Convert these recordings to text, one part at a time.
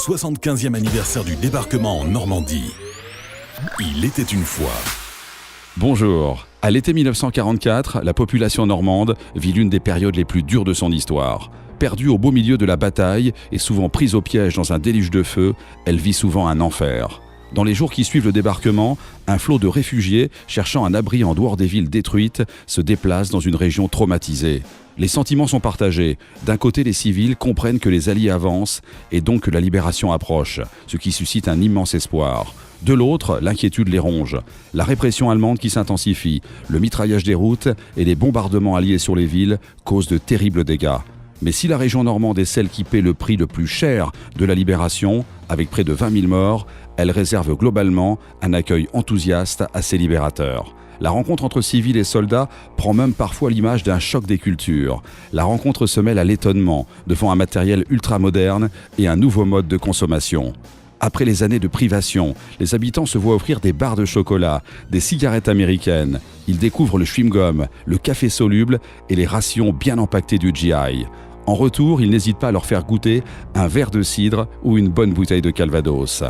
75e anniversaire du débarquement en Normandie. Il était une fois. Bonjour. À l'été 1944, la population normande vit l'une des périodes les plus dures de son histoire. Perdue au beau milieu de la bataille et souvent prise au piège dans un déluge de feu, elle vit souvent un enfer. Dans les jours qui suivent le débarquement, un flot de réfugiés cherchant un abri en dehors des villes détruites se déplace dans une région traumatisée. Les sentiments sont partagés. D'un côté, les civils comprennent que les Alliés avancent et donc que la libération approche, ce qui suscite un immense espoir. De l'autre, l'inquiétude les ronge. La répression allemande qui s'intensifie, le mitraillage des routes et les bombardements alliés sur les villes causent de terribles dégâts. Mais si la région normande est celle qui paie le prix le plus cher de la libération, avec près de 20 000 morts, elle réserve globalement un accueil enthousiaste à ses libérateurs. La rencontre entre civils et soldats prend même parfois l'image d'un choc des cultures. La rencontre se mêle à l'étonnement devant un matériel ultramoderne et un nouveau mode de consommation. Après les années de privation, les habitants se voient offrir des barres de chocolat, des cigarettes américaines. Ils découvrent le chewing-gum, le café soluble et les rations bien empaquetées du GI. En retour, ils n'hésitent pas à leur faire goûter un verre de cidre ou une bonne bouteille de Calvados.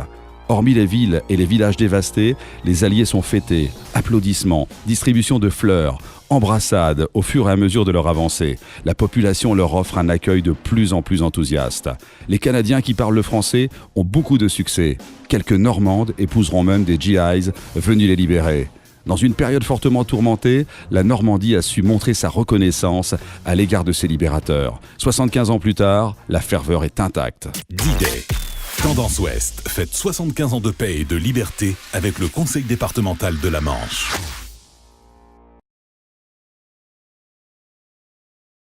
Hormis les villes et les villages dévastés, les Alliés sont fêtés, applaudissements, distribution de fleurs, embrassades au fur et à mesure de leur avancée. La population leur offre un accueil de plus en plus enthousiaste. Les Canadiens qui parlent le français ont beaucoup de succès. Quelques Normandes épouseront même des GIs venus les libérer. Dans une période fortement tourmentée, la Normandie a su montrer sa reconnaissance à l'égard de ses libérateurs. 75 ans plus tard, la ferveur est intacte. D-Day. Tendance Ouest fête 75 ans de paix et de liberté avec le Conseil départemental de la Manche.